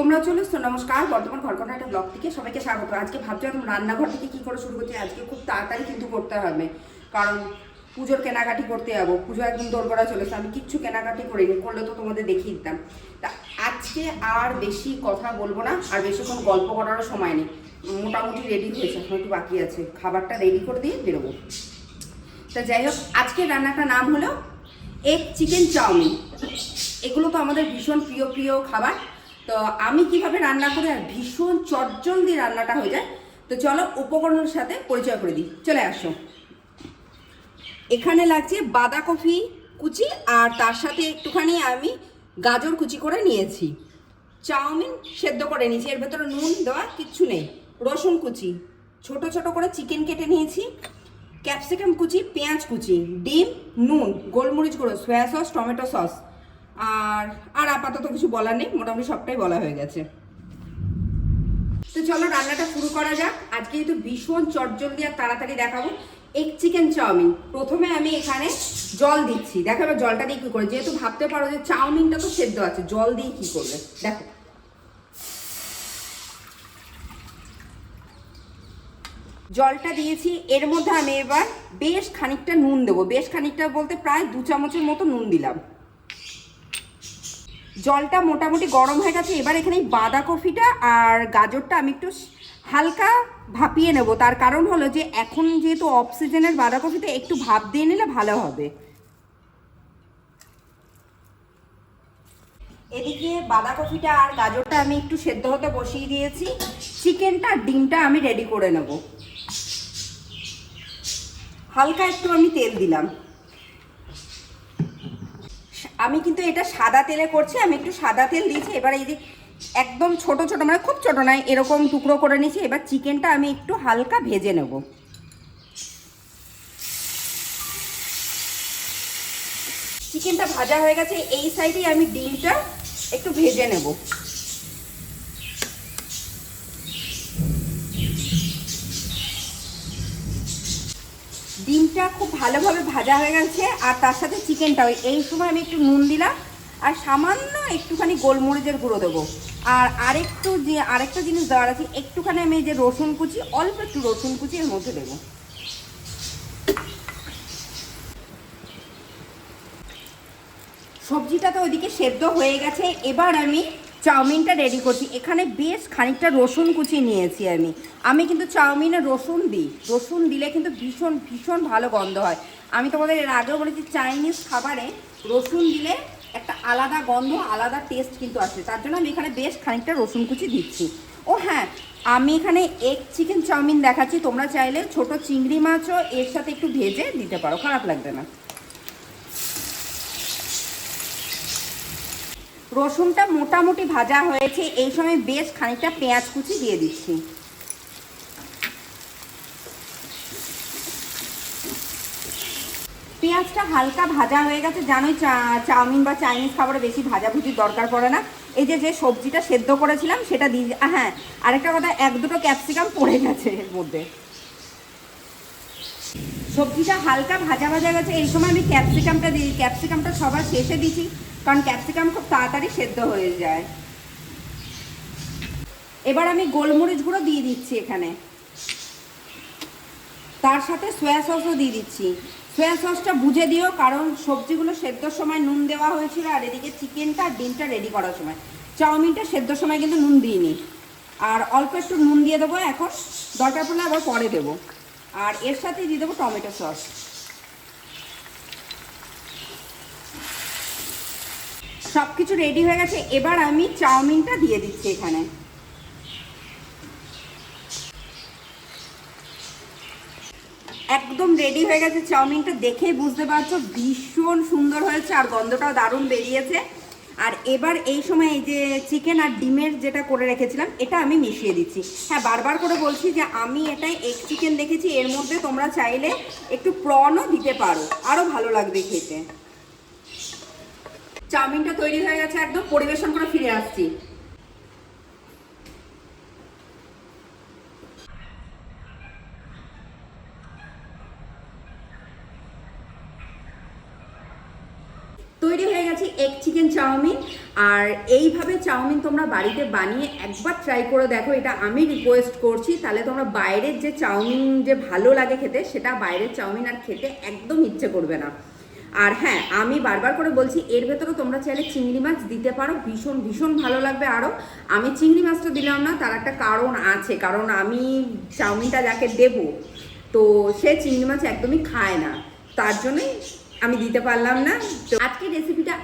তোমরা চলে এসছো। নমস্কার, বর্তমান ঘরকন্যা একটা ব্লগ থেকে সবাইকে স্বাগত। আজকে ভাবছি একদম রান্নাঘর থেকে কী করে শুরু করছি। আজকে খুব তাড়াতাড়ি কিন্তু করতে হবে, কারণ পুজোর কেনাকাটি করতে যাবো। পুজো একদম দোরগোড়া চলেছে, আমি কিচ্ছু কেনাকাটি করিনি, করলে তো তোমাদের দেখিয়ে দিতাম। তা আজকে আর বেশি কথা বলবো না, আর বেশিক্ষণ গল্প করারও সময় নেই। মোটামুটি রেডি হয়েছে, এখন একটু বাকি আছে, খাবারটা রেডি করে দিয়ে বেরোবো। তা যাই হোক, আজকের রান্নাটার নাম হলো এগ চিকেন চাউমিন। এগুলো তো আমাদের ভীষণ প্রিয় প্রিয় খাবার। তো আমি কিভাবে রান্না করি আর ভীষণ চটজলদি রান্নাটা হয়ে যায়। তো চলো উপকরণের সাথে পরিচয় করে দিই, চলে আসো। এখানে লাগছে বাঁধাকপি কুচি, আর তার সাথে একটুখানি আমি গাজর কুচি করে নিয়েছি। চাউমিন সেদ্ধ করে নিয়েছি, এর ভেতরে নুন দেওয়া কিচ্ছু নেই। রসুন কুচি, ছোট ছোট করে চিকেন কেটে নিয়েছি, ক্যাপসিকাম কুচি, পেঁয়াজ কুচি, ডিম, নুন, গোলমরিচ গুঁড়ো, সয়া সস, টমেটো সস, আর আপাতত কিছু বলার নেই, মোটামুটি সবটাই বলা হয়ে গেছে। তো চলো রান্নাটা শুরু করা যাক। আজকে যেহেতু ভীষণ চটজলদি আর তাড়াতাড়ি দেখাবো এগ চিকেন চাউমিন। প্রথমে আমি এখানে জল দিচ্ছি, দেখো এবার জলটা দিয়ে কী করে, যেহেতু ভাবতে পারো যে চাউমিনটা তো সেদ্ধ আছে, জল দিয়ে কী করবে দেখো। জলটা দিয়েছি, এর মধ্যে আমি এবার বেশ খানিকটা নুন দেবো। বেশ খানিকটা বলতে প্রায় 2 চামচের মতো নুন দিলাম। জলটা মোটামুটি গরম হয়ে গেছে। এবার এখানে বাঁধাকপিটা আর গাজরটা আমি একটু হালকা ভাপিয়ে নেব। তার কারণ হলো যে এখন যেহেতু অফ সিজনের বাঁধাকপিতে একটু ভাপ দিয়ে নিলে ভালো হবে। এদিকে বাঁধাকপিটা আর গাজরটা আমি একটু সেদ্ধ হতে বসিয়ে দিয়েছি। চিকেনটা ডিমটা আমি রেডি করে নেব। হালকা একটু আমি তেল দিলাম। আমি কিন্তু এটা সাদা তেলে করছি, আমি একটু সাদা তেল দিয়েছি। এবার এই যে একদম ছোট ছোট, মানে খুব ছোট নয়, এরকম টুকরো করে নিয়েছি। এবার চিকেনটা আমি একটু হালকা ভেজে নেব। চিকেনটা ভাজা হয়ে গেছে, এই সাইডে আমি ডিমটা একটু ভেজে নেব। ডিমটা খুব ভালোভাবে ভাজা হয়ে গেছে, আর তার সাথে চিকেনটাও। এই সময় আমি একটু নুন দিলাম, আর সামান্য একটুখানি গোলমরিচের গুঁড়ো দেবো। আর আরেকটা জিনিস দেওয়ার আছে, একটুখানি আমি এই যে রসুন কুচি, অল্প একটু রসুন কুচি এর মধ্যে দেবো। সবজিটা তো ওইদিকে সেদ্ধ হয়ে গেছে। এবার আমি চাউমিনটা রেডি করছি। এখানে বেশ খানিকটা রসুন কুচি নিয়েছি আমি কিন্তু চাউমিনে রসুন দিই। রসুন দিলে কিন্তু ভীষণ ভীষণ ভালো গন্ধ হয়। আমি তোমাদের এর আগেও বলেছি, চাইনিজ খাবারে রসুন দিলে একটা আলাদা গন্ধ, আলাদা টেস্ট কিন্তু আসে। তার জন্য আমি এখানে বেশ খানিকটা রসুন কুচি দিচ্ছি। ও হ্যাঁ, আমি এখানে এগ চিকেন চাউমিন দেখাচ্ছি, তোমরা চাইলে ছোট চিংড়ি মাছও এর সাথে একটু ভেজে দিতে পারো, খারাপ লাগবে না। রসুনটা মোটামুটি ভাজা হয়েছে, এই সময় বেশ খানিকটা পেঁয়াজ কুচি দিয়ে দিচ্ছি। পেঁয়াজটা হালকা ভাজা হয়ে গেছে। জানোই চাউমিন বা চাইনিজ খাবারে বেশি ভাজাভুজির দরকার পড়ে না। এই যে সবজিটা সেদ্ধ করেছিলাম সেটা দিয়ে, হ্যাঁ আরেকটা কথা, 1-2টো ক্যাপসিকাম পড়ে গেছে এর মধ্যে। সবজিটা হালকা ভাজা ভাজা গেছে, এই সময় আমি ক্যাপসিকামটা দিই। ক্যাপসিকামটা সবার শেষে দিচ্ছি, কারণ ক্যাপসিকাম খুব তাড়াতাড়ি সেদ্ধ হয়ে যায়। এবার আমি গোলমরিচ গুঁড়ো দিয়ে দিচ্ছি এখানে, তার সাথে সয়া সসও দিয়ে দিচ্ছি। সয়া সসটা বুঝে দিও, কারণ সবজিগুলো সেদ্ধর সময় নুন দেওয়া হয়েছিল, আর এদিকে চিকেনটা আর ডিমটা রেডি করার সময়। চাউমিনটা সেদ্ধর সময় কিন্তু নুন দিইনি। আর অল্প একটু নুন দিয়ে দেবো এখন, দরকার পড়লে আবার পরে দেবো। আর এর সাথে দিয়ে দেবো টমেটো সস। সব কিছু রেডি হয়ে গেছে। এবার আমি চাউমিনটা দিয়ে দিচ্ছি এখানে। একদম রেডি হয়ে গেছে চাউমিনটা, দেখেই বুঝতে পারছো ভীষণ সুন্দর হয়েছে, আর গন্ধটাও দারুণ বেরিয়েছে। আর এবার এই সময় এই যে চিকেন আর ডিমের যেটা করে রেখেছিলাম, এটা আমি মিশিয়ে দিচ্ছি। হ্যাঁ, বারবার করে বলছি যে আমি এটাই এগ চিকেন দেখেছি, এর মধ্যে তোমরা চাইলে একটু প্রনও দিতে পারো, আরও ভালো লাগবে খেতে। চাউমিনটা তৈরি হয়ে গেছে, একদম পরিবেশন করে ফিরে আসছি। তৈরি হয়ে গেছে এগ চিকেন চাউমিন। আর এইভাবে চাউমিন তোমরা বাড়িতে বানিয়ে একবার ট্রাই করে দেখো, এটা আমি রিকোয়েস্ট করছি। তাহলে তোমরা বাইরের যে চাউমিন যে ভালো লাগে খেতে, সেটা বাইরের চাউমিন আর খেতে একদম ইচ্ছে করবে না। আর হ্যাঁ, আমি বারবার করে বলছি, এর ভেতরে তোমরা চাইলে চিংড়ি মাছ দিতে পারো, ভীষণ ভীষণ ভালো লাগবে। আরও আমি চিংড়ি মাছটা দিলাম না, তার একটা কারণ আছে, কারণ আমি চাউমিনটা যাকে দেবো তো সে চিংড়ি মাছ একদমই খায় না, তার জন্যই আমি দিতে পারলাম না। তো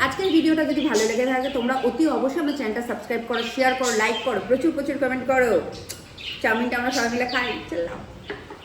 আজকের ভিডিওটা যদি ভালো লেগে থাকে, তোমরা অতি অবশ্যই আমার চ্যানেলটা সাবস্ক্রাইব করো, শেয়ার করো, লাইক করো, প্রচুর প্রচুর কমেন্ট করো। চাউমিনটা আমরা সবাই মিলে খাই, চললাম।